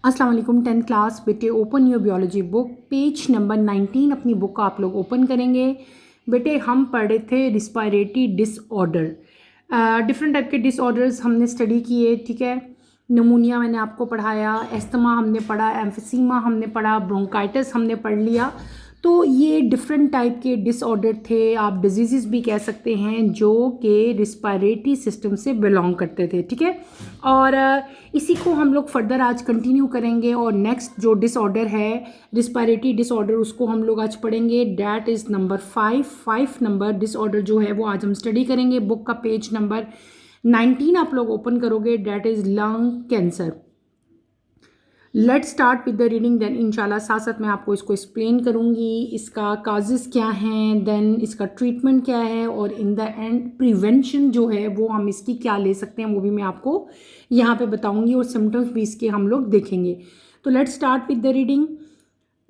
अस्सलाम वालेकुम। 10th class बेटे, open your biology book, page number 19 अपनी बुक का आप लोग ओपन करेंगे। बेटे हम पढ़ रहे थे रिस्पायरेटरी डिसऑर्डर, डिफरेंट टाइप के डिसऑर्डर्स हमने स्टडी किए। ठीक है, नमूनिया मैंने आपको पढ़ाया, एस्थमा हमने पढ़ा, एम्फिसीमा हमने पढ़ा, ब्रोंकाइटिस हमने पढ़ लिया। तो ये डिफरेंट टाइप के डिसऑर्डर थे, आप डिजीज़ भी कह सकते हैं, जो कि रिस्पायरेटरी सिस्टम से बिलोंग करते थे। ठीक है, और इसी को हम लोग फर्दर आज कंटिन्यू करेंगे। और नेक्स्ट जो डिसऑर्डर है रिस्पायरेटरी डिसऑर्डर, उसको हम लोग आज पढ़ेंगे। That is number 5 number disorder जो है वो आज हम स्टडी करेंगे। बुक का पेज नंबर 19 आप लोग ओपन करोगे। That is lung cancer. Let start with the reading, then इंशाल्लाह साथ साथ मैं आपको इसको एक्सप्लेन करूँगी, इसका काजेज़ क्या हैं, देन इसका ट्रीटमेंट क्या है, और इन द एंड प्रिवेंशन जो है वो हम इसकी क्या ले सकते हैं वो भी मैं आपको यहाँ पे बताऊँगी, और सिम्टम्स भी इसके हम लोग देखेंगे। तो late start with the reading.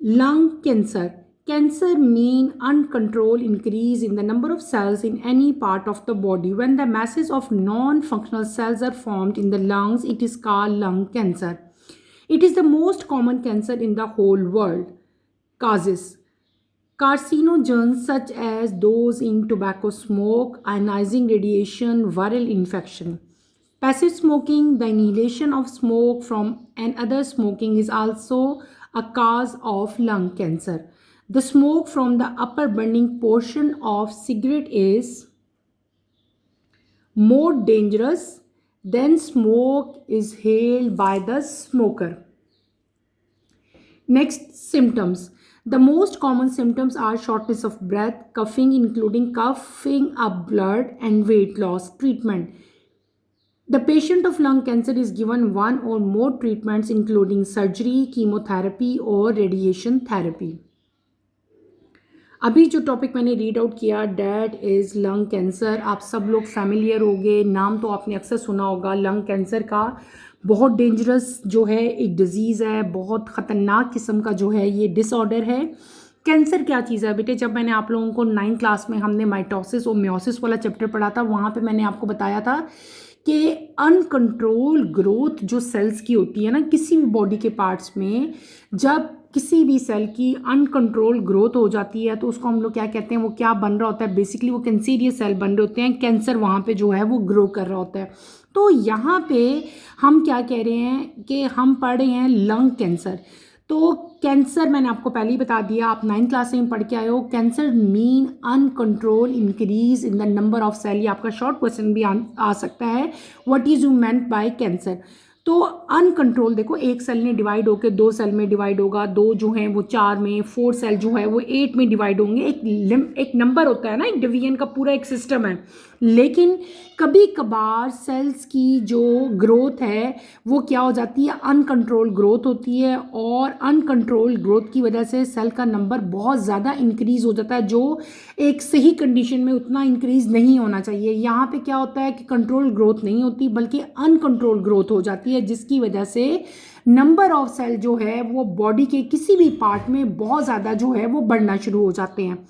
Lung cancer. Cancer mean uncontrolled increase in the number of cells in any part of the body. When the masses of non-functional cells are formed in the lungs, it is called lung cancer. It is the most common cancer in the whole world. Causes: carcinogens such as those in tobacco smoke, ionizing radiation, viral infection. Passive smoking, the inhalation of smoke from another smoking, is also a cause of lung cancer. The smoke from the upper burning portion of cigarette is more dangerous than smoke is inhaled by the smoker. Next, symptoms. The most common symptoms are shortness of breath, coughing, including coughing up blood, and weight loss. Treatment. The patient of lung cancer is given one or more treatments, including surgery, chemotherapy, or radiation therapy. अभी जो topic मैंने read out किया, that is lung cancer, आप सब लोग familiar होंगे, नाम तो आपने अक्सर सुना होगा लंग कैंसर का। बहुत डेंजरस जो है एक डिज़ीज़ है, बहुत ख़तरनाक किस्म का जो है ये डिसऑर्डर है। कैंसर क्या चीज़ है बेटे? जब मैंने आप लोगों को 9th क्लास में हमने माइटोसिस और म्योसिस वाला चैप्टर पढ़ा था, वहाँ पे मैंने आपको बताया था कि अनकंट्रोल ग्रोथ जो सेल्स की होती है ना किसी भी बॉडी के पार्ट्स में, जब किसी भी सेल की अनकंट्रोल ग्रोथ हो जाती है तो उसको हम लोग क्या कहते हैं, वो क्या बन रहा होता है, बेसिकली वो कैंसरियस सेल बन रहे होते हैं, कैंसर वहाँ पे जो है वो ग्रो कर रहा होता है। तो यहाँ पे हम क्या कह रहे हैं कि हम पढ़ रहे हैं लंग कैंसर। तो कैंसर मैंने आपको पहले ही बता दिया, आप 9th क्लास में पढ़ के आए हो। Cancer mean uncontrol increase in the number of cell. ये आपका शॉर्ट क्वेश्चन भी आ सकता है, what is you meant by cancer. तो अनकंट्रोल, देखो एक सेल ने डिवाइड होकर 2 सेल में डिवाइड होगा, 2 जो हैं वो 4 में, 4 सेल जो है वो 8 में डिवाइड होंगे। एक नंबर होता है ना, एक डिवीजन का पूरा एक सिस्टम है। लेकिन कभी कभार सेल्स की जो ग्रोथ है वो क्या हो जाती है, अनकंट्रोल ग्रोथ होती है, और अनकंट्रोल ग्रोथ की वजह से सेल का नंबर बहुत ज़्यादा इंक्रीज़ हो जाता है, जो एक सही कंडीशन में उतना इंक्रीज़ नहीं होना चाहिए। यहाँ पे क्या होता है कि कंट्रोल ग्रोथ नहीं होती बल्कि अनकंट्रोल ग्रोथ हो जाती है, जिसकी वजह से नंबर ऑफ सेल जो है वो बॉडी के किसी भी पार्ट में बहुत ज़्यादा जो है वो बढ़ना शुरू हो जाते हैं।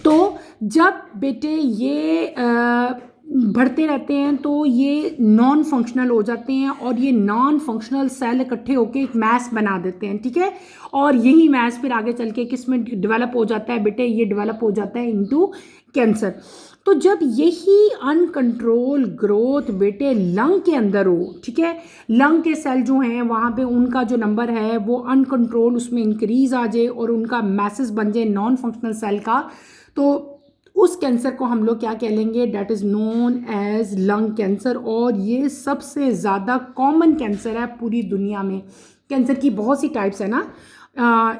तो जब बेटे ये बढ़ते रहते हैं तो ये नॉन फंक्शनल हो जाते हैं, और ये नॉन फंक्शनल सेल इकट्ठे होकर एक मैस बना देते हैं। ठीक है, और यही मैस फिर आगे चल के किस में डेवलप हो जाता है बेटे, ये डेवलप हो जाता है इनटू कैंसर। तो जब यही अनकंट्रोल ग्रोथ बेटे लंग के अंदर हो, ठीक है, लंग के सेल जो हैं वहाँ पे उनका जो नंबर है वो अनकंट्रोल उसमें इंक्रीज आ जाए और उनका मैसेज बन जाए नॉन फंक्शनल सेल का, तो उस कैंसर को हम लोग क्या कह लेंगे, that is known as lung cancer. और ये सबसे ज़्यादा कॉमन कैंसर है पूरी दुनिया में। कैंसर की बहुत सी टाइप्स है ना,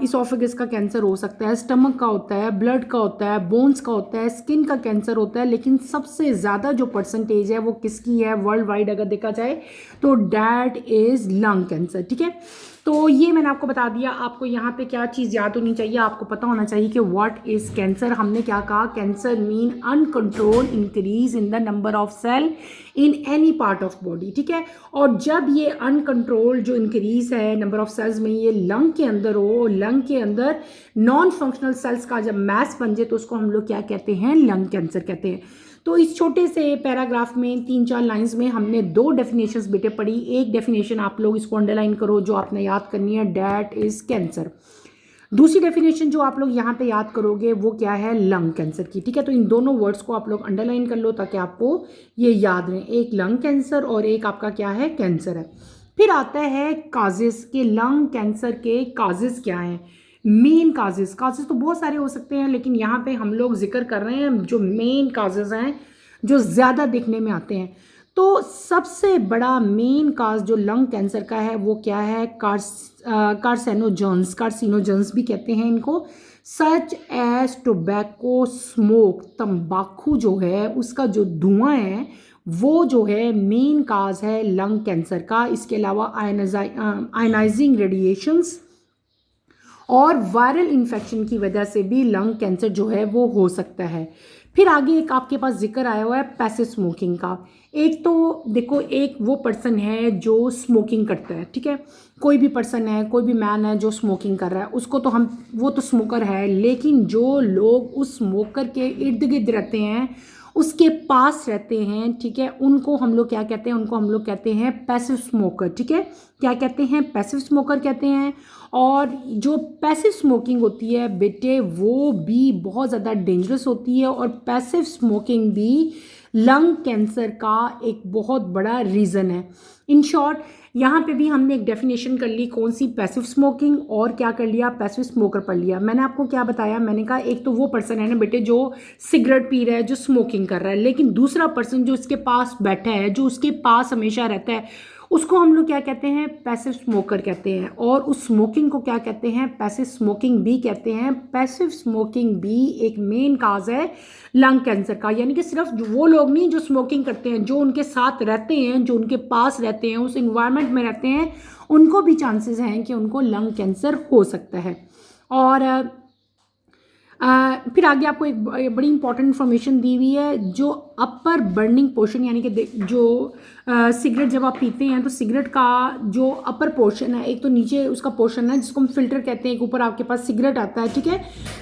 इसोफेगस का कैंसर हो सकता है, स्टमक का होता है, ब्लड का होता है, बोन्स का होता है, स्किन का कैंसर होता है, लेकिन सबसे ज़्यादा जो परसेंटेज है वो किसकी है वर्ल्ड वाइड अगर देखा जाए तो डैट इज़ लंग कैंसर। ठीक है, तो ये मैंने आपको बता दिया। आपको यहाँ पे क्या चीज़ याद होनी चाहिए, आपको पता होना चाहिए कि व्हाट इज़ कैंसर। हमने क्या कहा, cancer mean uncontrol increase in the number of cell in any part of body. ठीक है, और जब ये अनकंट्रोल जो इंक्रीज है नंबर ऑफ सेल्स में ये लंग के अंदर हो, लंग के अंदर नॉन फंक्शनल सेल्स का जब मैस बन जाए तो उसको हम लोग क्या कहते हैं, लंग कैंसर कहते हैं। तो इस छोटे से पैराग्राफ में 3-4 लाइंस में हमने 2 डेफिनेशंस बेटे पढ़ी। एक डेफिनेशन आप लोग इसको अंडरलाइन करो जो आपने याद करनी है, डैट इज़ कैंसर। दूसरी डेफिनेशन जो आप लोग यहाँ पे याद करोगे वो क्या है, लंग कैंसर की। ठीक है, तो इन दोनों वर्ड्स को आप लोग अंडरलाइन कर लो ताकि आपको ये याद रहे, एक लंग कैंसर और एक आपका क्या है, कैंसर है। फिर आता है काजेस के, लंग कैंसर के काजेस क्या हैं, मेन काजेस तो बहुत सारे हो सकते हैं, लेकिन यहाँ पे हम लोग जिक्र कर रहे हैं जो मेन काजेस हैं जो ज़्यादा देखने में आते हैं। तो सबसे बड़ा मेन काज जो लंग कैंसर का है वो क्या है, कार्सिनोजेंस भी कहते हैं इनको, सच एज टोबैको स्मोक, तंबाकू जो है उसका जो धुआं है वो जो है मेन काज है लंग कैंसर का। इसके अलावा आयनाइजिंग रेडिएशंस और वायरल इन्फेक्शन की वजह से भी लंग कैंसर जो है वो हो सकता है। फिर आगे एक आपके पास जिक्र आया हुआ है पैसिव स्मोकिंग का। एक तो देखो, एक वो पर्सन है जो स्मोकिंग करता है, ठीक है, कोई भी पर्सन है, कोई भी मैन है जो स्मोकिंग कर रहा है, उसको तो हम, वो तो स्मोकर है, लेकिन जो लोग उस स्मोकर के इर्द गिर्द रहते हैं, उसके पास रहते हैं, ठीक है, उनको हम लोग क्या कहते हैं, उनको हम लोग कहते हैं पैसिव स्मोकर। ठीक है, क्या कहते हैं, पैसिव स्मोकर कहते हैं। और जो पैसिव स्मोकिंग होती है बेटे वो भी बहुत ज़्यादा डेंजरस होती है, और पैसिव स्मोकिंग भी लंग कैंसर का एक बहुत बड़ा रीज़न है। इन शॉर्ट यहाँ पे भी हमने एक डेफिनेशन कर ली, कौन सी, पैसिव स्मोकिंग, और क्या कर लिया, पैसिव स्मोकर पढ़ लिया। मैंने आपको क्या बताया, मैंने कहा एक तो वो पर्सन है ना बेटे जो सिगरेट पी रहा है, जो स्मोकिंग कर रहा है, लेकिन दूसरा पर्सन जो उसके पास बैठा है, जो उसके पास हमेशा रहता है, उसको हम लोग क्या कहते हैं, पैसिव स्मोकर कहते हैं। और उस स्मोकिंग को क्या कहते हैं, पैसिव स्मोकिंग भी कहते हैं। पैसिव स्मोकिंग भी एक मेन काज है लंग कैंसर का, यानी कि सिर्फ वो लोग नहीं जो स्मोकिंग करते हैं, जो उनके साथ रहते हैं, जो उनके पास रहते हैं, उस इन्वायरमेंट में रहते हैं, उनको भी चांसेस हैं कि उनको लंग कैंसर हो सकता है। और फिर आगे आपको एक बड़ी इंपॉर्टेंट इन्फॉर्मेशन दी हुई है, जो अपर बर्निंग पोर्शन, यानी कि जो सिगरेट जब आप पीते हैं तो सिगरेट का जो अपर पोर्शन है, एक तो नीचे उसका पोर्शन है जिसको हम फिल्टर कहते हैं, एक ऊपर आपके पास सिगरेट आता है, ठीक है।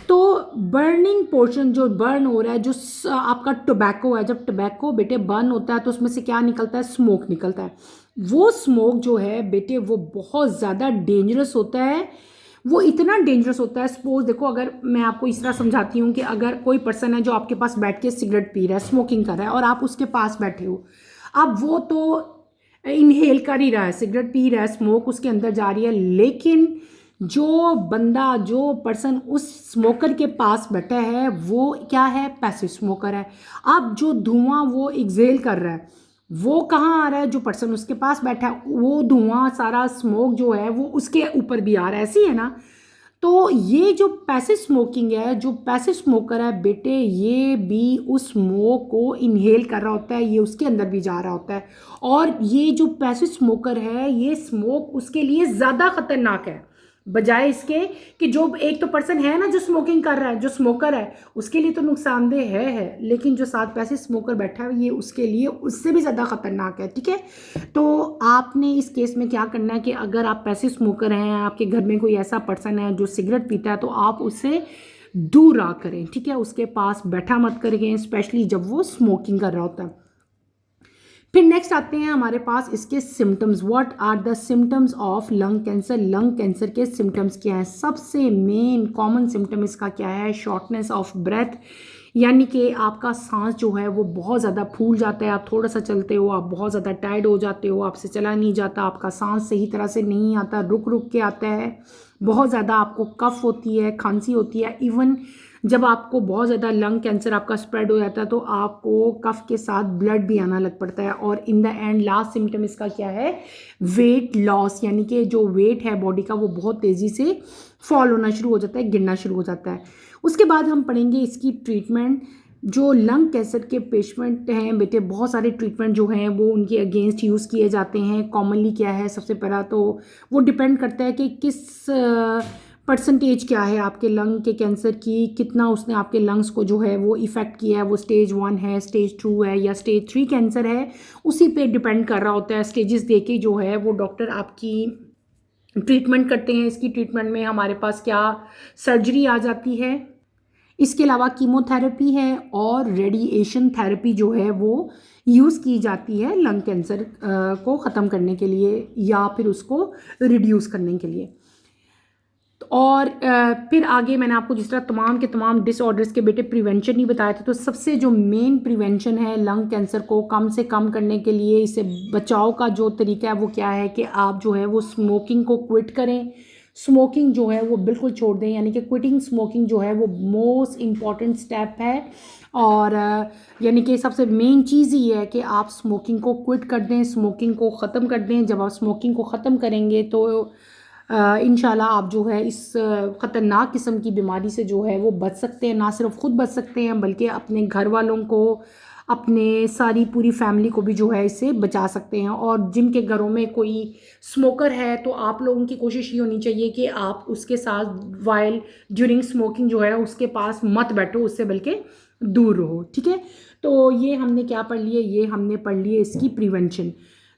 तो बर्निंग पोर्शन जो बर्न हो रहा है, जो आपका टोबैको है, जब टोबैको बेटे बर्न होता है तो उसमें से क्या निकलता है, स्मोक निकलता है। वो स्मोक जो है बेटे वो बहुत ज़्यादा डेंजरस होता है। वो इतना डेंजरस होता है, सपोज देखो, अगर मैं आपको इस तरह समझाती हूँ कि अगर कोई पर्सन है जो आपके पास बैठ के सिगरेट पी रहा है, स्मोकिंग कर रहा है, और आप उसके पास बैठे हो, अब वो तो इनहेल कर ही रहा है, सिगरेट पी रहा है, स्मोक उसके अंदर जा रही है, लेकिन जो बंदा, जो पर्सन उस स्मोकर के पास बैठा है वो क्या है, पैसिव स्मोकर है। अब जो धुआं वो एक्सहेल कर रहा है वो कहाँ आ रहा है, जो पर्सन उसके पास बैठा है, वो धुआं सारा स्मोक जो है वो उसके ऊपर भी आ रहा है, ऐसी है ना। तो ये जो पैसिव स्मोकिंग है, जो पैसिव स्मोकर है बेटे, ये भी उस स्मोक को इनहेल कर रहा होता है, ये उसके अंदर भी जा रहा होता है। और ये जो पैसिव स्मोकर है, ये स्मोक उसके लिए ज़्यादा खतरनाक है बजाय इसके कि जो एक तो पर्सन है ना जो स्मोकिंग कर रहा है, जो स्मोकर है, उसके लिए तो नुकसानदेह है, लेकिन जो साथ पैसे स्मोकर बैठा है ये उसके लिए उससे भी ज़्यादा खतरनाक है, ठीक है। तो आपने इस केस में क्या करना है कि अगर आप पैसे स्मोकर हैं, आपके घर में कोई ऐसा पर्सन है जो सिगरेट पीता है, तो आप उससे दूर रहा करें, ठीक है, उसके पास बैठा मत करें, स्पेशली जब वो स्मोकिंग कर रहा होता है। फिर नेक्स्ट आते हैं हमारे पास इसके symptoms. What are the symptoms of lung cancer, lung cancer के सिम्टम्स क्या हैं। सबसे मेन कॉमन सिम्टम इसका क्या है, शॉर्टनेस ऑफ ब्रेथ, यानी कि आपका सांस जो है वो बहुत ज़्यादा फूल जाता है, आप थोड़ा सा चलते हो आप बहुत ज़्यादा टायर्ड हो जाते हो, आपसे चला नहीं जाता, आपका सांस सही तरह से नहीं आता, रुक रुक के आता है, बहुत ज़्यादा आपको कफ होती है, खांसी होती है। इवन जब आपको बहुत ज़्यादा लंग कैंसर आपका स्प्रेड हो जाता है तो आपको कफ के साथ ब्लड भी आना लग पड़ता है। और in the end last symptom इसका क्या है, वेट लॉस, यानी कि जो वेट है बॉडी का वो बहुत तेज़ी से फॉल होना शुरू हो जाता है, गिरना शुरू हो जाता है। उसके बाद हम पढ़ेंगे इसकी ट्रीटमेंट। जो लंग कैंसर के पेशेंट हैं बेटे, बहुत सारे ट्रीटमेंट जो हैं वो उनके अगेंस्ट यूज़ किए जाते हैं। कॉमनली क्या है, सबसे पहला तो वो डिपेंड करता है कि किस परसेंटेज क्या है आपके लंग के कैंसर की, कितना उसने आपके लंग्स को जो है वो इफ़ेक्ट किया है, वो स्टेज 1 है, स्टेज 2 है या स्टेज 3 कैंसर है, उसी पे डिपेंड कर रहा होता है। स्टेजेस देके जो है वो डॉक्टर आपकी ट्रीटमेंट करते हैं। इसकी ट्रीटमेंट में हमारे पास क्या सर्जरी आ जाती है, इसके अलावा कीमोथेरेपी है और रेडिएशन थेरेपी जो है वो यूज़ की जाती है लंग कैंसर को ख़त्म करने के लिए या फिर उसको रिड्यूस करने के लिए। और फिर आगे मैंने आपको जिस तरह तमाम के तमाम डिसऑर्डर्स के बेटे प्रिवेंशन ही बताए थे, तो सबसे जो मेन प्रिवेंशन है लंग कैंसर को कम से कम करने के लिए, इसे बचाव का जो तरीका है वो क्या है कि आप जो है वो स्मोकिंग को क्विट करें। स्मोकिंग जो है वो बिल्कुल छोड़ दें, यानी कि क्विटिंग स्मोकिंग जो है वो मोस्ट इम्पॉर्टेंट स्टेप है। और यानी कि सबसे मेन चीज़ ये है कि आप स्मोकिंग को क्विट कर दें, स्मोकिंग को ख़त्म कर दें। जब आप स्मोकिंग को ख़त्म करेंगे तो इंशाल्लाह आप जो है इस ख़तरनाक किस्म की बीमारी से जो है वो बच सकते हैं। ना सिर्फ खुद बच सकते हैं बल्कि अपने घर वालों को, अपने सारी पूरी फैमिली को भी जो है इससे बचा सकते हैं। और जिनके घरों में कोई स्मोकर है तो आप लोगों की कोशिश ये होनी चाहिए कि आप उसके साथ वाइल ड्यूरिंग स्मोकिंग जो है उसके पास मत बैठो, उससे बल्कि दूर रहो, ठीक है। तो ये हमने क्या पढ़ लिया, ये हमने पढ़ लिए इसकी प्रिवेंशन।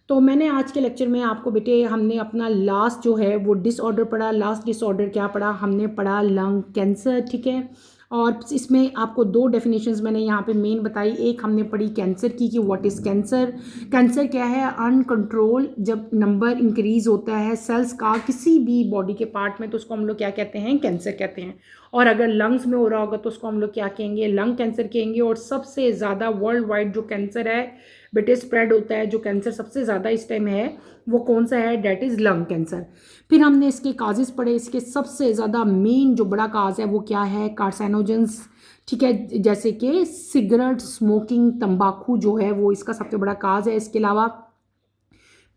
तो मैंने आज के लेक्चर में आपको बेटे हमने अपना लास्ट जो है वो डिसऑर्डर पढ़ा। लास्ट डिसऑर्डर क्या पढ़ा, हमने पढ़ा लंग कैंसर, ठीक है। और इसमें आपको दो डेफिनेशंस मैंने यहाँ पे मेन बताई। एक हमने पढ़ी कैंसर की कि व्हाट इज़ कैंसर। कैंसर क्या है, अनकंट्रोल जब नंबर इंक्रीज होता है सेल्स का किसी भी बॉडी के पार्ट में तो उसको हम लोग क्या कहते हैं, कैंसर कहते हैं। और अगर लंग्स में हो रहा होगा तो उसको हम लोग क्या कहेंगे, लंग कैंसर कहेंगे। और सबसे ज़्यादा वर्ल्ड वाइड जो कैंसर है बेटे स्प्रेड होता है, जो कैंसर सबसे ज़्यादा इस टाइम है वो कौन सा है, डेट इज़ लंग कैंसर। फिर हमने इसके काजेस पढ़े। इसके सबसे ज़्यादा मेन जो बड़ा काज है वो क्या है, कार्सिनोजेंस, ठीक है, जैसे कि सिगरेट स्मोकिंग, तंबाकू जो है वो इसका सबसे बड़ा काज है। इसके अलावा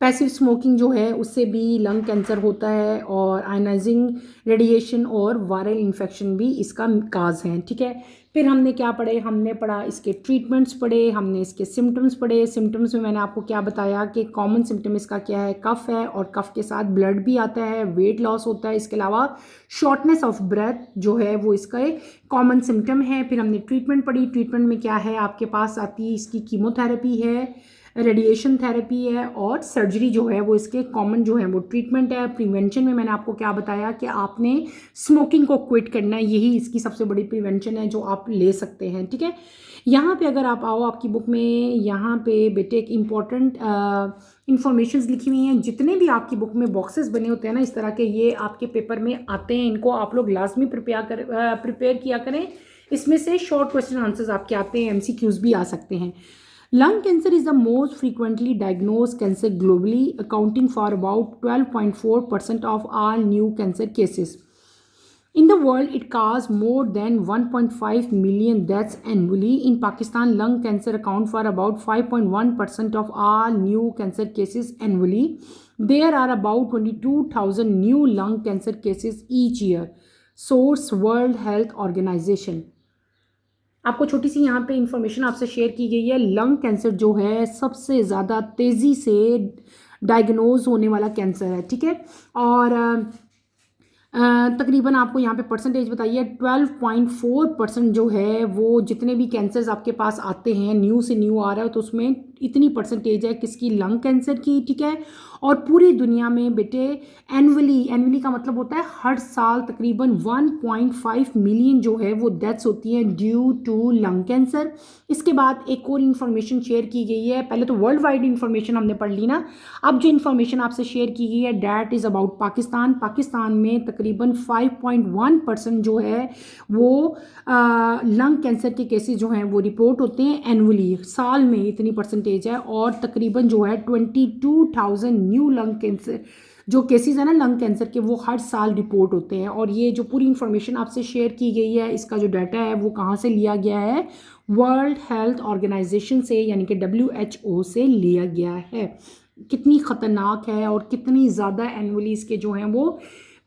पैसिव स्मोकिंग जो है उससे भी लंग कैंसर होता है। और आयनाइजिंग रेडिएशन और वायरल इन्फेक्शन भी इसका काज है, ठीक है। फिर हमने क्या पढ़े, हमने पढ़ा इसके ट्रीटमेंट्स पढ़े, हमने इसके सिम्टम्स पढ़े। सिम्टम्स में मैंने आपको क्या बताया कि कॉमन सिम्टम इसका क्या है, कफ है और कफ के साथ ब्लड भी आता है, वेट लॉस होता है। इसके अलावा शॉर्टनेस ऑफ ब्रेथ जो है वो इसका एक कॉमन सिम्टम है। फिर हमने ट्रीटमेंट पढ़ी। ट्रीटमेंट में क्या है, आपके पास आती है इसकी कीमोथेरेपी है, रेडिएशन थेरेपी है और सर्जरी जो है वो इसके कॉमन जो है वो ट्रीटमेंट है। प्रिवेंशन में मैंने आपको क्या बताया कि आपने स्मोकिंग को क्विट करना है, यही इसकी सबसे बड़ी प्रिवेंशन है जो आप ले सकते हैं, ठीक है। यहाँ पे अगर आप आओ आपकी बुक में, यहाँ पे बेटे एक इम्पॉर्टेंट इंफॉर्मेशंस लिखी हुई हैं। जितने भी आपकी बुक में बॉक्सेस बने होते हैं ना इस तरह के, ये आपके पेपर में आते हैं, इनको आप लोग लाजमी प्रिपेयर किया करें। इसमें से शॉर्ट क्वेश्चन आंसर्स आपके आते हैं, MCQs भी आ सकते हैं। Lung cancer is the most frequently diagnosed cancer globally, accounting for about 12.4% of all new cancer cases. In the world, it causes more than 1.5 million deaths annually. In Pakistan, lung cancer accounts for about 5.1% of all new cancer cases annually. There are about 22,000 new lung cancer cases each year. Source World Health Organization. आपको छोटी सी यहाँ पे information आपसे share की गई है। Lung cancer जो है सबसे ज़्यादा तेज़ी से डायग्नोज होने वाला कैंसर है, ठीक है। और तकरीबन आपको यहाँ पे परसेंटेज बताइए, 12.4% जो है वो जितने भी कैंसर्स आपके पास आते हैं, न्यू से न्यू आ रहा है तो उसमें इतनी परसेंटेज है किसकी, लंग कैंसर की, ठीक है। और पूरी दुनिया में बेटे एनुअली का मतलब होता है हर साल तकरीबन 1.5 मिलियन जो है वो डेथ्स होती हैं ड्यू टू लंग कैंसर। इसके बाद एक और इन्फॉर्मेशन शेयर की गई है। पहले तो वर्ल्ड वाइड इन्फॉर्मेशन हमने पढ़ ली ना, अब जो इन्फॉर्मेशन आपसे शेयर की गई है that is about Pakistan. Pakistan में तकरीबन 5.1% जो है वो लंग कैंसर के केसेस जो हैं वो रिपोर्ट होते हैं एनुअली, साल में इतनी परसेंटेज है। और तकरीबन जो है 22,000 न्यू लंग कैंसर जो केसेस है ना लंग कैंसर के, वो हर साल रिपोर्ट होते हैं। और ये जो पूरी इन्फॉर्मेशन आपसे शेयर की गई है, इसका जो डाटा है वो कहाँ से लिया गया है, वर्ल्ड हेल्थ ऑर्गेनाइजेशन से, यानी कि WHO से लिया गया है। कितनी ख़तरनाक है और कितनी ज़्यादा एनुअली इसके जो हैं वो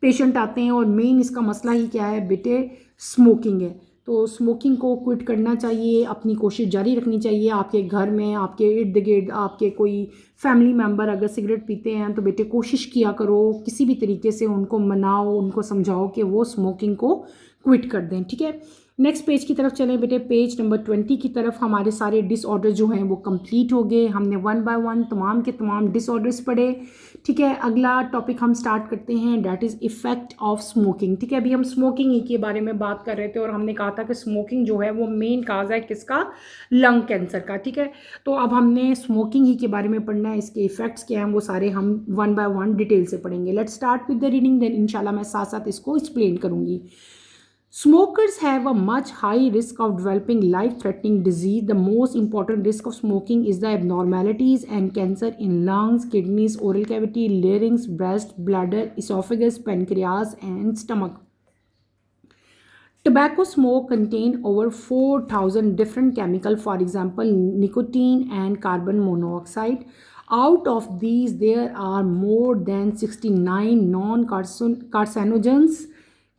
पेशेंट आते हैं। और मेन इसका मसला ही क्या है बेटे, स्मोकिंग है। तो स्मोकिंग को क्विट करना चाहिए, अपनी कोशिश जारी रखनी चाहिए। आपके घर में, आपके इर्द गिर्द आपके कोई फैमिली मेम्बर अगर सिगरेट पीते हैं तो बेटे कोशिश किया करो किसी भी तरीके से उनको मनाओ, उनको समझाओ कि वो स्मोकिंग को क्विट कर दें, ठीक है। नेक्स्ट पेज की तरफ चलें बेटे, पेज नंबर 20 की तरफ। हमारे सारे डिसऑर्डर जो हैं वो कंप्लीट हो गए, हमने वन बाय वन तमाम के तमाम डिसऑर्डर्स पढ़े। ठीक है, अगला टॉपिक हम स्टार्ट करते हैं, that is effect of smoking. ठीक है, अभी हम स्मोकिंग ही के बारे में बात कर रहे थे और हमने कहा था कि स्मोकिंग जो है वो मेन काज है किसका, लंग कैंसर का। ठीक है, तो अब हमने स्मोकिंग ही के बारे में पढ़ना है, इसके इफ़ेक्ट्स क्या हैं वो सारे हम वन बाय वन डिटेल से पढ़ेंगे। Let's start with the reading, then इंशाल्लाह मैं साथ साथ इसको एक्सप्लेन करूँगी। Smokers have a much high risk of developing life-threatening disease. The most important risk of smoking is the abnormalities and cancer in lungs, kidneys, oral cavity, larynx, breast, bladder, esophagus, pancreas, and stomach. Tobacco smoke contain over 4,000 different chemicals, for example, nicotine and carbon monoxide. Out of these, there are more than 69 non-carcinogens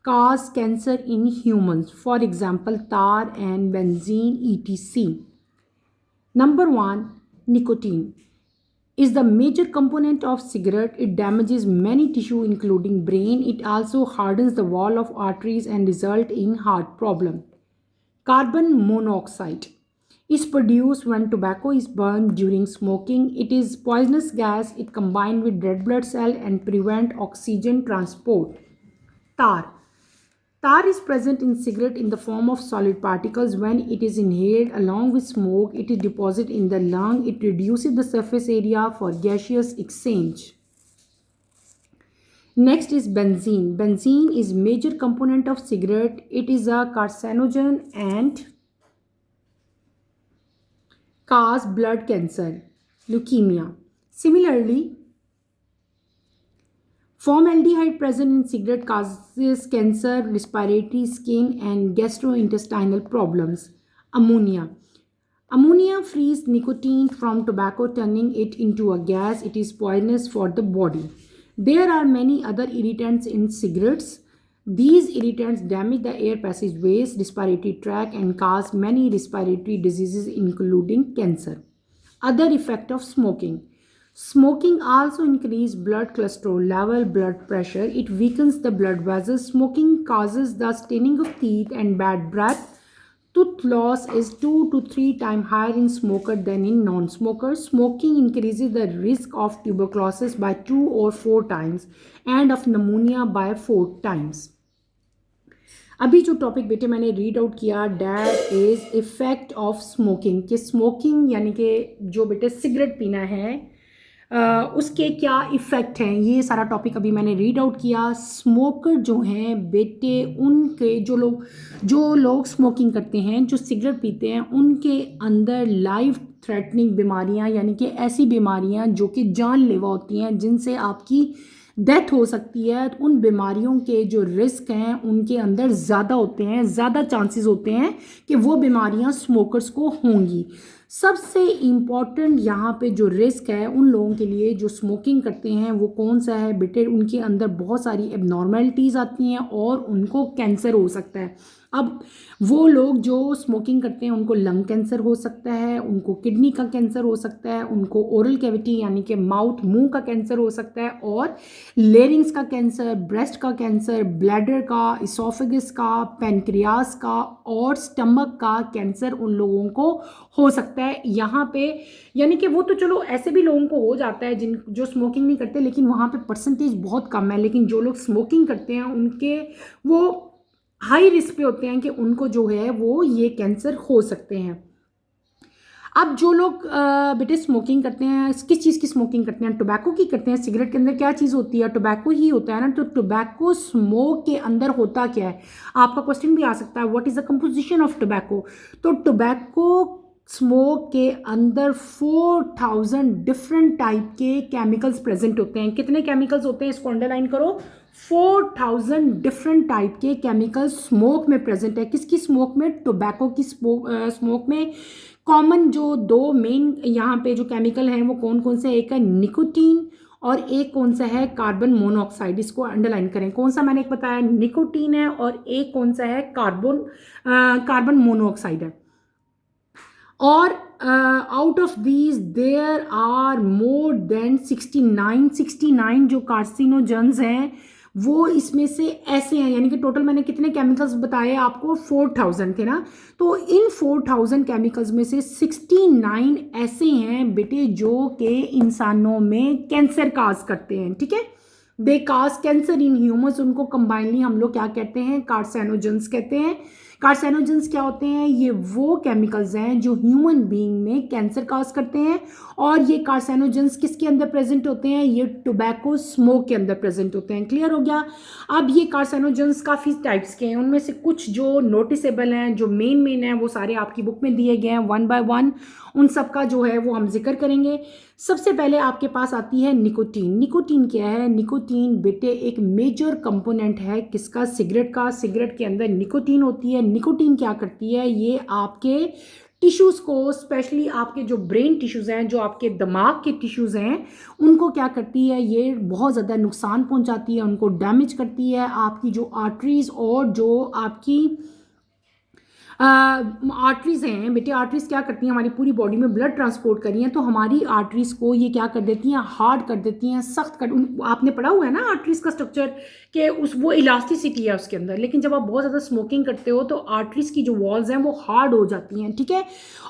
cause cancer in humans, for example, tar and benzene, etc. Number one, nicotine is the major component of cigarette. It damages many tissue including brain. It also hardens the wall of arteries and result in heart problem. Carbon monoxide is produced when tobacco is burned during smoking. It is poisonous gas. It combines with red blood cell and prevent oxygen transport. Tar. Tar is present in cigarette in the form of solid particles. When it is inhaled along with smoke, it is deposited in the lung. It reduces the surface area for gaseous exchange. Next is benzene. Benzene is major component of cigarette. It is a carcinogen and cause blood cancer, leukemia. Similarly, formaldehyde present in cigarette causes cancer, respiratory, skin, and gastrointestinal problems. Ammonia. Ammonia frees nicotine from tobacco, turning it into a gas. It is poisonous for the body. There are many other irritants in cigarettes. These irritants damage the air passageways, respiratory tract, and cause many respiratory diseases, including cancer. Other effect of smoking. Smoking also increases blood cholesterol level, blood pressure. It weakens the blood vessels. Smoking causes the staining of teeth and bad breath. Tooth loss is 2 to 3 times higher in smoker than in non-smokers. Smoking increases the risk of tuberculosis by 2 or 4 times and of pneumonia by 4 times. अभी जो topic बेटे मैंने read out किया, that is effect of smoking, कि smoking यानी कि जो बेटे सिगरेट पीना है उसके क्या इफ़ेक्ट हैं, ये सारा टॉपिक अभी मैंने रीड आउट किया। स्मोकर जो हैं बेटे, उनके जो लोग स्मोकिंग करते हैं, जो सिगरेट पीते हैं, उनके अंदर लाइफ थ्रेटनिंग बीमारियां, यानी कि ऐसी बीमारियां जो कि जानलेवा होती हैं, जिनसे आपकी डेथ हो सकती है, तो उन बीमारियों के जो रिस्क हैं उनके अंदर ज़्यादा होते हैं, ज़्यादा चांसेस होते हैं कि वो बीमारियां स्मोकर्स को होंगी। सबसे इम्पॉर्टेंट यहाँ पे जो रिस्क है उन लोगों के लिए जो स्मोकिंग करते हैं वो कौन सा है बेटे, उनके अंदर बहुत सारी एबनॉर्मेलिटीज़ आती हैं और उनको कैंसर हो सकता है। अब वो लोग जो स्मोकिंग करते हैं उनको लंग कैंसर हो सकता है, उनको किडनी का कैंसर हो सकता है, उनको ओरल कैविटी यानी कि मुंह का कैंसर हो सकता है, और लेरिंग्स का कैंसर, ब्रेस्ट का कैंसर, ब्लैडर का, इसोफेगस का, पैनक्रियास का और स्टमक का कैंसर उन लोगों को हो सकता है। यहाँ पे यानी कि वो तो चलो ऐसे भी लोगों को हो जाता है जो स्मोकिंग नहीं करते, लेकिन वहाँ पे परसेंटेज बहुत कम है। लेकिन जो लोग स्मोकिंग करते हैं उनके वो हाई रिस्क पे होते हैं कि उनको जो है वो ये कैंसर हो सकते हैं। अब जो लोग बेटे स्मोकिंग करते हैं, किस चीज़ की स्मोकिंग करते हैं, टोबैको की करते हैं। सिगरेट के अंदर क्या चीज़ होती है, टोबैको ही होता है ना। तो टोबैको स्मोक के अंदर होता क्या है, आपका क्वेश्चन भी आ सकता है, what is the composition of tobacco. तो टोबैको स्मोक के अंदर 4000 डिफरेंट टाइप के केमिकल्स प्रेजेंट होते हैं। कितने केमिकल्स होते हैं, इसको अंडरलाइन करो, 4000 डिफरेंट टाइप के केमिकल्स स्मोक में प्रेजेंट है। किसकी स्मोक में, टोबैको की स्मोक में। कॉमन जो दो मेन यहाँ पे जो केमिकल हैं वो कौन कौन से, एक है निकोटीन और एक कौन सा है, कार्बन मोनोऑक्साइड। इसको अंडरलाइन करें, कौन सा मैंने एक बताया, निकोटीन है, और एक कौन सा है, कार्बन मोनोऑक्साइड है। और out of these there are more than 69 जो कार्सिनोजेंस हैं वो इसमें से ऐसे हैं, यानी कि टोटल मैंने कितने केमिकल्स बताए आपको, 4000 थे ना। तो इन 4000 केमिकल्स में से 69 ऐसे हैं बेटे जो कि इंसानों में कैंसर काज करते हैं, ठीक है। दे काज कैंसर इन ह्यूमंस, उनको कंबाइनली हम लोग क्या कहते हैं, कार्सिनोजेंस कहते हैं। कार्सिनोजेंस क्या होते हैं, ये वो केमिकल्स हैं जो ह्यूमन बीइंग में कैंसर काज करते हैं। और ये कार्सिनोजेंस किसके अंदर प्रेजेंट होते हैं, ये टोबैको स्मोक के अंदर प्रेजेंट होते हैं। क्लियर हो गया। अब ये कार्सिनोजेंस काफ़ी टाइप्स के हैं, उनमें से कुछ जो नोटिसेबल हैं, जो मेन हैं, वो सारे आपकी बुक में दिए गए हैं वन बाय वन। उन सब का जो है वो हम जिक्र करेंगे। सबसे पहले आपके पास आती है निकोटीन। निकोटीन क्या है, निकोटीन बेटे एक मेजर कंपोनेंट है किसका, सिगरेट का। सिगरेट के अंदर निकोटीन होती है। निकोटीन क्या करती है, ये आपके टिश्यूज़ को, स्पेशली आपके जो ब्रेन टिश्यूज़ हैं, जो आपके दिमाग के टिश्यूज़ हैं, उनको क्या करती है, ये बहुत ज़्यादा नुकसान पहुंचाती है, उनको डैमेज करती है। आपकी जो आर्टरीज़ और जो आपकी आर्टरीज हैं बेटे, आर्टरीज क्या करती हैं, हमारी पूरी बॉडी में ब्लड ट्रांसपोर्ट कर रही हैं, तो हमारी आर्टरीज को ये क्या कर देती हैं, हार्ड कर देती हैं, सख्त कर। आपने पढ़ा हुआ है ना आर्टरीज का स्ट्रक्चर, कि वो इलास्टिसिटी है उसके अंदर। लेकिन जब आप बहुत ज़्यादा स्मोकिंग करते हो तो आर्टरीज की जो वॉल्स हैं वो हार्ड हो जाती हैं, ठीक है।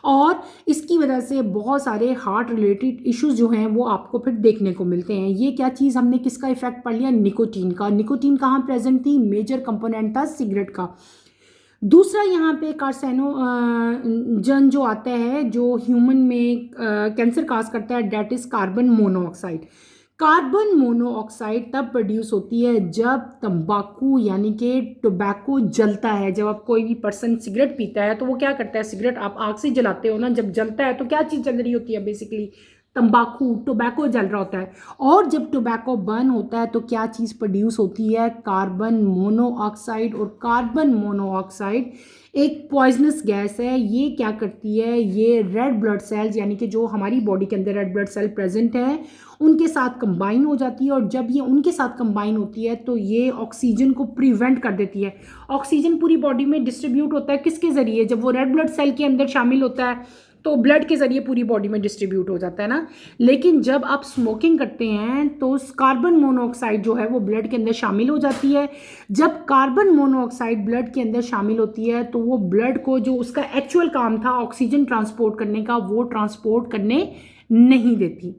और इसकी वजह से बहुत सारे हार्ट रिलेटेड इश्यूज जो हैं वो आपको फिर देखने को मिलते हैं। ये क्या चीज़ हमने किसका इफेक्ट पढ़ लिया, निकोटीन का। निकोटीन कहाँ प्रेजेंट थी, मेजर कंपोनेंट था सिगरेट का। दूसरा यहाँ पे कार्सिनोजन जो आता है, जो ह्यूमन में कैंसर काज करता है, that is carbon monoxide. Carbon monoxide तब प्रोड्यूस होती है जब तंबाकू यानी कि टोबैको जलता है। जब आप कोई भी पर्सन सिगरेट पीता है तो वो क्या करता है, सिगरेट आप आग से जलाते हो ना, जब जलता है तो क्या चीज़ जल रही होती है, बेसिकली तंबाकू, टोबैको जल रहा होता है। और जब टोबैको बर्न होता है तो क्या चीज़ प्रोड्यूस होती है, कार्बन मोनोऑक्साइड। और कार्बन मोनोऑक्साइड एक पॉइजनस गैस है। ये क्या करती है, ये रेड ब्लड सेल्स यानी कि जो हमारी बॉडी के अंदर रेड ब्लड सेल प्रेजेंट है उनके साथ कंबाइन हो जाती है। और जब ये उनके साथ कंबाइन होती है तो ये ऑक्सीजन को प्रिवेंट कर देती है। ऑक्सीजन पूरी बॉडी में डिस्ट्रीब्यूट होता है किसके ज़रिए, जब वो रेड ब्लड सेल के अंदर शामिल होता है तो ब्लड के ज़रिए पूरी बॉडी में डिस्ट्रीब्यूट हो जाता है ना। लेकिन जब आप स्मोकिंग करते हैं तो कार्बन मोनोऑक्साइड जो है वो ब्लड के अंदर शामिल हो जाती है। जब कार्बन मोनोऑक्साइड ब्लड के अंदर शामिल होती है तो वो ब्लड को, जो उसका एक्चुअल काम था ऑक्सीजन ट्रांसपोर्ट करने का, वो ट्रांसपोर्ट करने नहीं देती।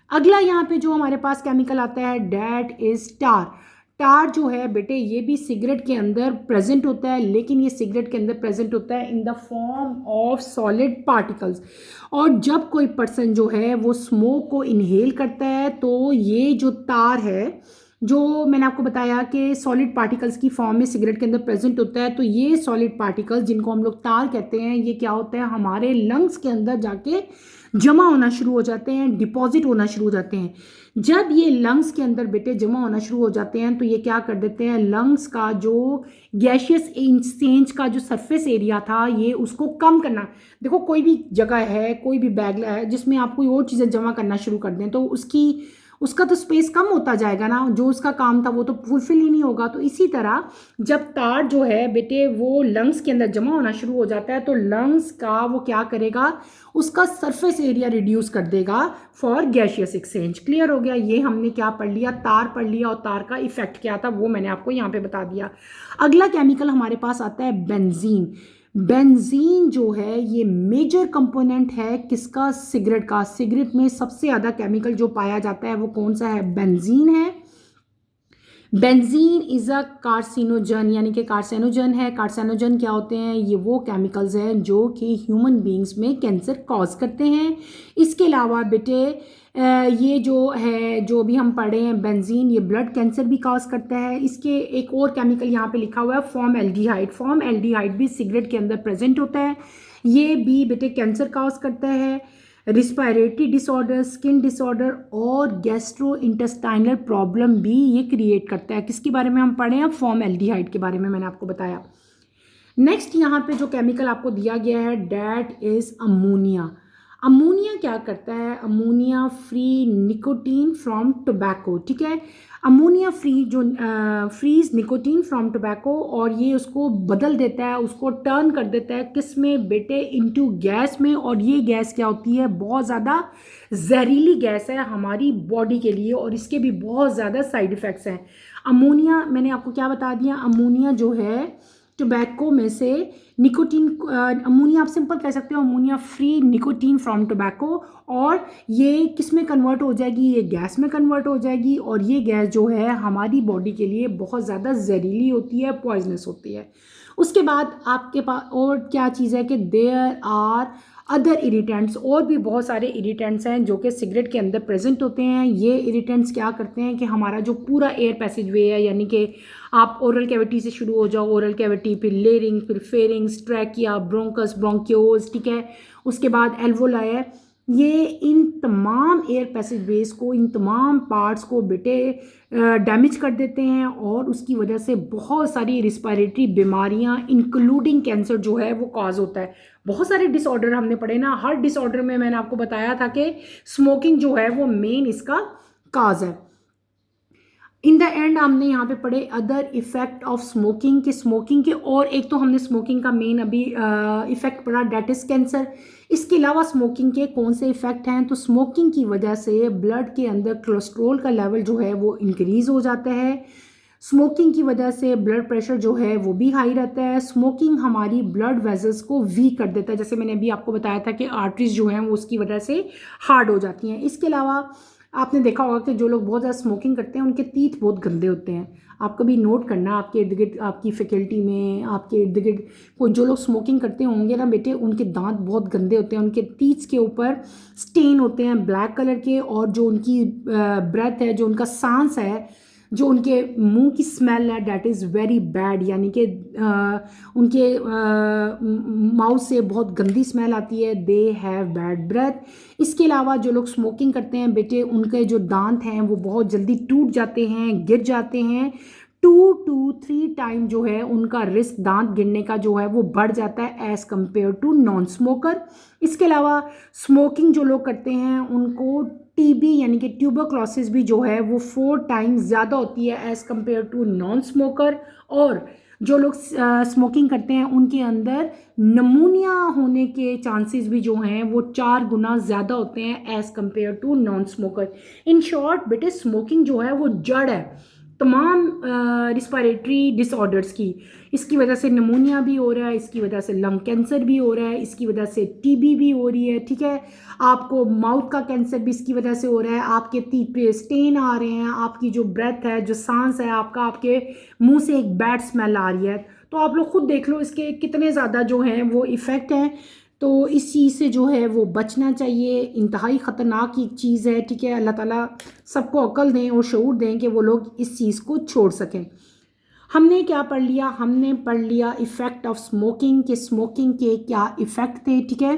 अगला यहाँ पे जो हमारे पास केमिकल आता है, डेट इज टार। टार जो है बेटे ये भी सिगरेट के अंदर प्रेजेंट होता है, लेकिन ये सिगरेट के अंदर प्रेजेंट होता है in the form of solid particles. और जब कोई पर्सन जो है वो स्मोक को इनहेल करता है तो ये जो तार है, जो मैंने आपको बताया कि सॉलिड पार्टिकल्स की फॉर्म में सिगरेट के अंदर प्रेजेंट होता है, तो ये सॉलिड पार्टिकल्स जिनको हम लोग तार कहते हैं, ये क्या होता है, हमारे लंग्स के अंदर जाके जमा होना शुरू हो जाते हैं, डिपॉजिट होना शुरू हो जाते हैं। जब ये लंग्स के अंदर बेटे जमा होना शुरू हो जाते हैं तो ये क्या कर देते हैं, लंग्स का जो गैशियस एक्सचेंज का जो सरफेस एरिया था ये उसको कम करना। देखो कोई भी जगह है, कोई भी बैग है जिसमें आप कोई और चीज़ें जमा करना शुरू कर दें तो उसका तो स्पेस कम होता जाएगा ना, जो उसका काम था वो तो फुलफिल ही नहीं होगा। तो इसी तरह जब तार जो है बेटे वो लंग्स के अंदर जमा होना शुरू हो जाता है तो लंग्स का वो क्या करेगा, उसका सरफेस एरिया रिड्यूस कर देगा फॉर गैशियस एक्सचेंज। क्लियर हो गया। ये हमने क्या पढ़ लिया, तार पढ़ लिया, और तार का इफेक्ट क्या था वो मैंने आपको यहाँ पे बता दिया। अगला केमिकल हमारे पास आता है बेंजीन। बेंजीन जो है ये मेजर कंपोनेंट है किसका, सिगरेट का। सिगरेट में सबसे ज़्यादा केमिकल जो पाया जाता है वो कौन सा है, बेंजीन है। बेंजीन इज़ अ कार्सिनोजन, यानी कि कार्सिनोजन है। कार्सिनोजन क्या होते हैं, ये वो केमिकल्स हैं जो कि ह्यूमन बींग्स में कैंसर कॉज करते हैं। इसके अलावा बेटे ये जो है, जो भी हम पढ़े हैं बेंजीन, ये ब्लड कैंसर भी कॉज करता है। इसके एक और केमिकल यहाँ पे लिखा हुआ है फॉर्मएल्डिहाइड। फॉर्मएल्डिहाइड भी सिगरेट के अंदर प्रेजेंट होता है। ये भी बेटे कैंसर कॉज करता है। रिस्पायरेटरी डिसऑर्डर, स्किन डिसऑर्डर और गैस्ट्रो इंटेस्टाइनल प्रॉब्लम भी ये क्रिएट करता है। किसके बारे में हम पढ़े हैं, फॉर्मएल्डिहाइड के बारे में मैंने आपको बताया। नेक्स्ट यहाँ पे जो केमिकल आपको दिया गया है डेट इज अमोनिया। अमोनिया क्या करता है, ammonia free nicotine from tobacco, ठीक है। Ammonia frees nicotine from tobacco, और ये उसको बदल देता है, उसको टर्न कर देता है किस में बेटे, इनटू गैस में। और ये गैस क्या होती है, बहुत ज़्यादा जहरीली गैस है हमारी बॉडी के लिए, और इसके भी बहुत ज़्यादा साइड इफ़ेक्ट्स हैं। अमोनिया मैंने आपको क्या बता दिया, अमोनिया जो है टोबैको में से निकोटीन, अमोनिया आप सिंपल कह सकते हो ammonia free nicotine from tobacco, और ये किस में कन्वर्ट हो जाएगी, ये गैस में कन्वर्ट हो जाएगी, और ये गैस जो है हमारी बॉडी के लिए बहुत ज़्यादा जहरीली होती है, पॉइजनस होती है। उसके बाद आपके पास और क्या चीज़ है कि देयर आर अदर इरिटेंट्स, और भी बहुत सारे इरिटेंट्स हैं जो कि सिगरेट के अंदर प्रेजेंट होते हैं। ये इरिटेंट्स क्या करते हैं कि हमारा जो पूरा एयर पैसेज वे है, यानी कि आप ओरल कैविटी से शुरू हो जाओ, ओरल कैविटी, फिर लेरिंग, फिर फेरिंग्स, ट्रैकिया, ब्रोंकस, ब्रोंक्योज, ठीक है, उसके बाद एल्वोलाई है, ये इन तमाम एयर पैसेज वेज को, इन तमाम पार्ट्स को बेटे डैमेज कर देते हैं, और उसकी वजह से बहुत सारी रिस्पायरेटरी बीमारियां इंक्लूडिंग कैंसर जो है वो कॉज होता है। बहुत सारे डिसऑर्डर हमने पढ़े ना, हर डिसऑर्डर में मैंने आपको बताया था कि स्मोकिंग जो है वो मेन इसका काज है। इन द एंड हमने यहाँ पे पढ़े अदर इफेक्ट ऑफ स्मोकिंग, के स्मोकिंग के, और एक तो हमने स्मोकिंग का मेन अभी इफेक्ट पढ़ा, डेट इज कैंसर। इसके अलावा स्मोकिंग के कौन से इफेक्ट हैं, तो स्मोकिंग की वजह से ब्लड के अंदर कोलेस्ट्रोल का लेवल जो है वो इंक्रीज हो जाता है। स्मोकिंग की वजह से ब्लड प्रेशर जो है वो भी हाई रहता है। स्मोकिंग हमारी ब्लड वेजल्स को वीक कर देता है, जैसे मैंने अभी आपको बताया था कि आर्टरीज जो हैं वो उसकी वजह से हार्ड हो जाती हैं। इसके अलावा आपने देखा होगा कि जो लोग बहुत ज़्यादा स्मोकिंग करते हैं उनके टीथ बहुत गंदे होते हैं। आप कभी नोट करना, आपके इर्द गिर्द, आपकी फैकल्टी में, आपके इर्द गिर्द कोई जो लोग स्मोकिंग करते होंगे ना बेटे, उनके दांत बहुत गंदे होते हैं, उनके टीथ्स के ऊपर स्टेन होते हैं ब्लैक कलर के, और जो उनकी ब्रेथ है, जो उनका सांस है, जो उनके मुंह की स्मेल है, डैट इज़ वेरी बैड, यानी कि उनके माउथ से बहुत गंदी स्मेल आती है, दे हैव बैड ब्रेथ। इसके अलावा जो लोग स्मोकिंग करते हैं बेटे, उनके जो दांत हैं वो बहुत जल्दी टूट जाते हैं, गिर जाते हैं। 2 to 3 टाइम जो है उनका रिस्क दांत गिरने का जो है वो बढ़ जाता है as compare to non smoker. इसके अलावा स्मोकिंग जो लोग करते हैं उनको टीबी यानी कि ट्यूबरक्लोसिस भी जो है वो 4 टाइम्स ज़्यादा होती है as compare to non smoker. और जो लोग स्मोकिंग करते हैं उनके अंदर नमूनिया होने के चांसेस भी जो हैं वो 4 गुना ज़्यादा होते हैं as compare to non smoker. In short बेटे, स्मोकिंग जो है वो जड़ है तमाम रिस्पायरेटरी डिसऑर्डर्स की। इसकी वजह से नमूनिया भी हो रहा है, इसकी वजह से लंग कैंसर भी हो रहा है, इसकी वजह से टीबी भी हो रही है, ठीक है। आपको माउथ का कैंसर भी इसकी वजह से हो रहा है, आपके टीथ पे स्टेन आ रहे हैं, आपकी जो ब्रेथ है, जो सांस है आपका, आपके मुंह से एक बैड स्मेल आ रही है। तो आप लोग खुद देख लो इसके कितने ज़्यादा जो हैं वो इफ़ेक्ट हैं। तो इस चीज़ से जो है वो बचना चाहिए, इंतहाई ख़तरनाक एक चीज़ है, ठीक है। अल्लाह ताला सबको अक्ल दें और शऊर दें कि वो लोग इस चीज़ को छोड़ सकें। हमने क्या पढ़ लिया, हमने पढ़ लिया इफ़ेक्ट ऑफ स्मोकिंग, के स्मोकिंग के क्या इफ़ेक्ट थे, ठीक है।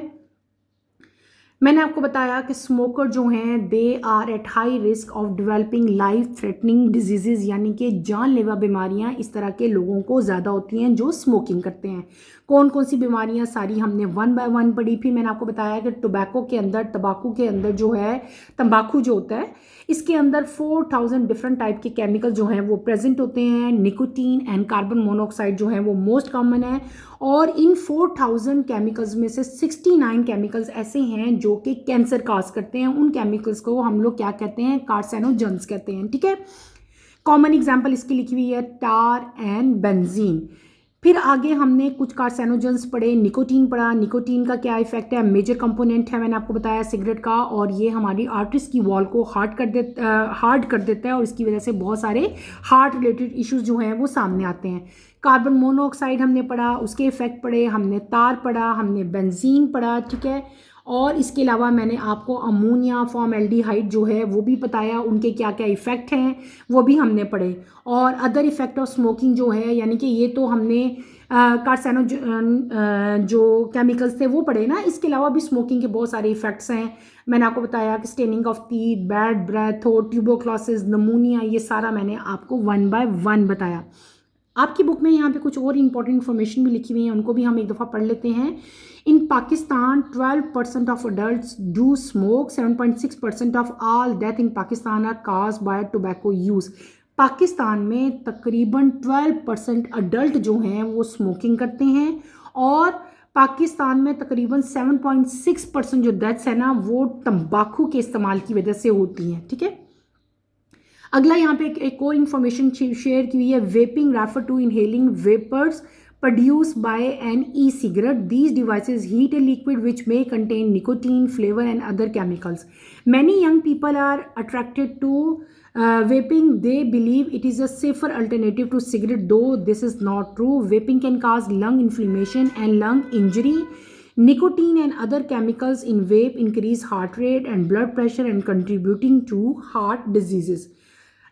मैंने आपको बताया कि स्मोकर जो हैं they are at high risk of developing life threatening disease, यानी कि जानलेवा बीमारियां इस तरह के लोगों को ज़्यादा होती हैं जो स्मोकिंग करते हैं। कौन कौन सी बीमारियां, सारी हमने 1 बाय 1 पढ़ी। फिर मैंने आपको बताया कि टोबैको के अंदर, तंबाकू के अंदर जो है, तंबाकू जो होता है इसके अंदर 4000 डिफरेंट टाइप के केमिकल जो हैं वो प्रेजेंट होते हैं। निकोटीन एंड कार्बन मोनोऑक्साइड जो हैं वो मोस्ट कॉमन है, और इन 4000 केमिकल्स में से 69 केमिकल्स ऐसे हैं जो कि कैंसर काज करते हैं। उन केमिकल्स को हम लोग क्या कहते हैं, कार्सिनोजेंस कहते हैं, ठीक है। कॉमन एग्जांपल इसकी लिखी हुई है टार एंड बेंजीन। फिर आगे हमने कुछ कार्सिनोजेंस पढ़े, निकोटीन पढ़ा। निकोटीन का क्या इफेक्ट है, मेजर कंपोनेंट है मैंने आपको बताया सिगरेट का, और ये हमारी आर्टरीज की वॉल को हार्ड कर देता है, और इसकी वजह से बहुत सारे हार्ट रिलेटेड इश्यूज जो हैं वो सामने आते हैं। कार्बन मोनोऑक्साइड हमने पढ़ा, उसके इफेक्ट पढ़े, हमने तार पढ़ा, हमने बेंजीन पढ़ा, ठीक है। और इसके अलावा मैंने आपको अमोनिया, फॉर्मल्डिहाइड जो है वो भी बताया, उनके क्या क्या इफ़ेक्ट हैं वो भी हमने पढ़े। और अदर इफ़ेक्ट ऑफ स्मोकिंग जो है, यानी कि ये तो हमने कार्सिनो जो केमिकल्स थे वो पढ़े ना, इसके अलावा भी स्मोकिंग के बहुत सारे इफ़ेक्ट्स हैं। मैंने आपको बताया कि staining of teeth, bad breath और ट्यूबरक्लोसिस, नमूनिया, ये सारा मैंने आपको 1 बाय 1 बताया। आपकी बुक में यहाँ पे कुछ और इंपॉर्टेंट इन्फॉर्मेशन भी लिखी हुई है, उनको भी हम एक दफ़ा पढ़ लेते हैं। In Pakistan, 12% of adults do smoke. 7.6% of all death in Pakistan are caused by tobacco use. Pakistan में तकरीबन 12% अडल्ट जो हैं वो स्मोकिंग करते हैं और पाकिस्तान में तकरीबन 7.6% जो डेथ्स है ना वो तंबाकू के इस्तेमाल की वजह से होती हैं। ठीक है, अगला यहाँ पे एक और इन्फॉर्मेशन शेयर की हुई है। Vaping refer to inhaling vapours produced by an e-cigarette. These devices heat a liquid which may contain nicotine, flavor and other chemicals. Many young people are attracted to vaping. They believe it is a safer alternative to cigarette, though this is not true. Vaping can cause lung inflammation and lung injury. Nicotine and other chemicals in vape increase heart rate and blood pressure and contributing to heart diseases.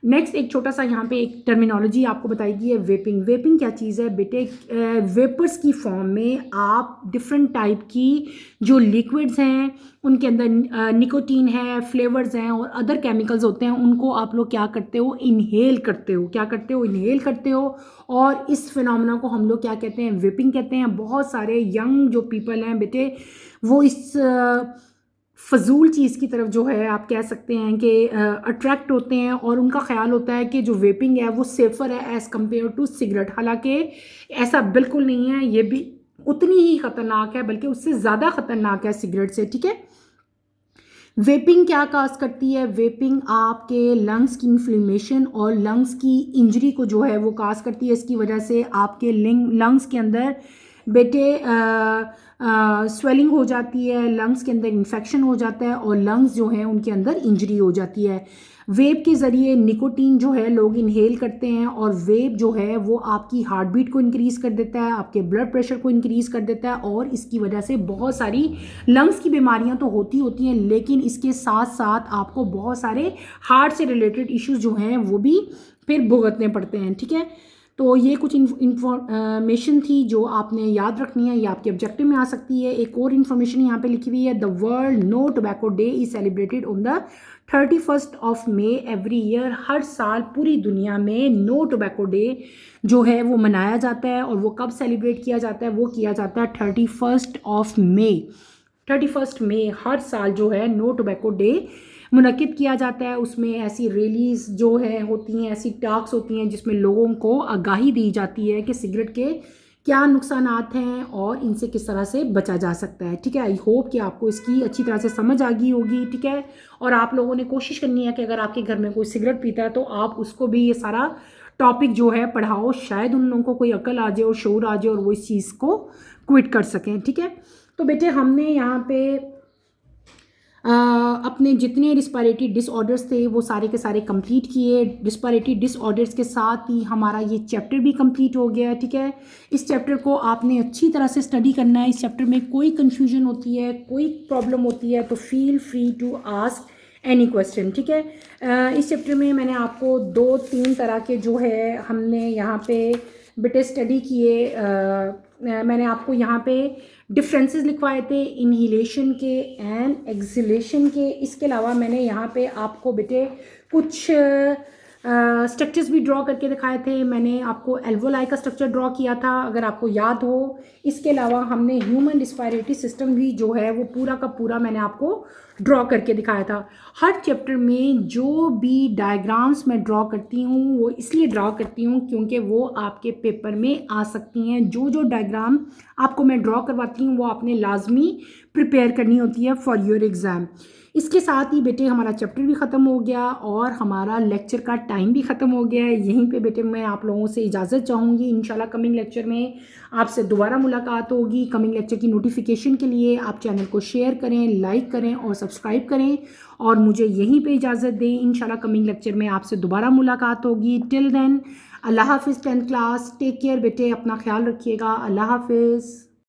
Next एक छोटा सा यहाँ पे एक terminology आपको बताएगी है vaping. Vaping क्या चीज़ है बेटे? वेपर्स की फॉर्म में आप डिफरेंट टाइप की जो लिक्विड्स हैं उनके अंदर निकोटीन है, फ्लेवर्स हैं और अदर केमिकल्स होते हैं, उनको आप लोग क्या करते हो? इनहेल करते हो। क्या करते हो? इनहेल करते हो। और इस फिनोमेना को हम लोग क्या कहते हैं? वेपिंग कहते हैं। बहुत सारे यंग जो पीपल हैं बेटे वो इस फजूल चीज़ की तरफ जो है आप कह सकते हैं कि अट्रैक्ट होते हैं और उनका ख्याल होता है कि जो वेपिंग है वो सेफ़र है एज़ कम्पेयर टू सिगरेट। हालांकि ऐसा बिल्कुल नहीं है, ये भी उतनी ही ख़तरनाक है बल्कि उससे ज़्यादा ख़तरनाक है सिगरेट से। ठीक है, वेपिंग क्या काज करती है? वेपिंग आपके लंग्स की इन्फ्लेमेशन और लंग्स की इंजरी को जो है वो काज करती है। इसकी वजह से आपके लंग्स के अंदर बेटे स्वेलिंग हो जाती है, लंग्स के अंदर इन्फेक्शन हो जाता है और लंग्स जो हैं उनके अंदर इंजरी हो जाती है। वेप के ज़रिए निकोटीन जो है लोग इनहेल करते हैं और वेप जो है वो आपकी हार्ट बीट को इंक्रीज़ कर देता है, आपके ब्लड प्रेशर को इंक्रीज़ कर देता है और इसकी वजह से बहुत सारी लंग्स की बीमारियां तो होती हैं, लेकिन इसके साथ साथ आपको बहुत सारे हार्ट से रिलेटेड इश्यूज जो हैं वो भी फिर भुगतने पड़ते हैं। ठीक है, तो ये कुछ इन्फॉर्मेशन थी जो आपने याद रखनी है, ये आपके ऑब्जेक्टिव में आ सकती है। एक और इन्फॉर्मेशन यहाँ पे लिखी हुई है, the world no tobacco day is celebrated on the 31st of May every year. हर साल पूरी दुनिया में नो टोबैको डे जो है वो मनाया जाता है और वो कब सेलिब्रेट किया जाता है? वो किया जाता है 31st of May। 31st मई हर साल जो है नो टोबैको डे मुनक्किद किया जाता है। उसमें ऐसी रैलीज जो है होती हैं, ऐसी टॉक्स होती हैं जिसमें लोगों को आगाही दी जाती है कि सिगरेट के क्या नुकसानात हैं और इनसे किस तरह से बचा जा सकता है। ठीक है, आई होप कि आपको इसकी अच्छी तरह से समझ आ गई होगी। ठीक है, और आप लोगों ने कोशिश करनी है कि अगर आपके घर में कोई सिगरेट पीता है तो आप उसको भी ये सारा टॉपिक जो है पढ़ाओ, शायद उन लोगों को कोई अकल आ जाए और शऊर आ जाए और वो इस चीज़ को क्विट कर सकें। ठीक है, तो बेटे हमने यहाँ पे अपने जितने रिस्पायरेटरी डिसऑर्डर्स थे वो सारे के सारे कंप्लीट किए। रिस्पायरेटरी डिसऑर्डर्स के साथ ही हमारा ये चैप्टर भी कंप्लीट हो गया। ठीक है, इस चैप्टर को आपने अच्छी तरह से स्टडी करना है। इस चैप्टर में कोई कन्फ्यूजन होती है, कोई प्रॉब्लम होती है तो feel free to ask any question. ठीक है, इस चैप्टर में मैंने आपको 2-3 तरह के जो है हमने यहाँ पे बेटे स्टडी किए। मैंने आपको यहाँ पे डिफरेंसेस लिखवाए थे इनहिलेशन के एंड एक्सलेशन के। इसके अलावा मैंने यहाँ पे आपको बेटे कुछ स्ट्रक्चर्स भी ड्रॉ करके दिखाए थे। मैंने आपको एल्वोलाई का स्ट्रक्चर ड्रॉ किया था अगर आपको याद हो। इसके अलावा हमने ह्यूमन रिस्पायरेटरी सिस्टम भी जो है वो पूरा का पूरा मैंने आपको ड्रॉ करके दिखाया था। हर चैप्टर में जो भी डायग्राम्स मैं ड्रॉ करती हूँ वो इसलिए ड्रॉ करती हूँ क्योंकि वो आपके पेपर में आ सकती हैं। जो डायग्राम आपको मैं ड्रॉ करवाती हूँ वो आपने लाजमी प्रिपेयर करनी होती है फॉर योर एग्ज़ाम। इसके साथ ही बेटे हमारा चैप्टर भी ख़त्म हो गया और हमारा लेक्चर का टाइम भी ख़त्म हो गया है। यहीं पे बेटे मैं आप लोगों से इजाज़त चाहूँगी। इंशाल्लाह कमिंग लेक्चर में आपसे दोबारा मुलाकात होगी। कमिंग लेक्चर की नोटिफिकेशन के लिए आप चैनल को शेयर करें, लाइक करें और सब्सक्राइब करें और मुझे यहीं पर इजाज़त दें। इंशाल्लाह कमिंग लेक्चर में आपसे दोबारा मुलाकात होगी। टिल देन अल्लाह हाफिज़ 10th क्लास। टेक केयर बेटे, अपना ख्याल रखिएगा। अल्लाह हाफिज़।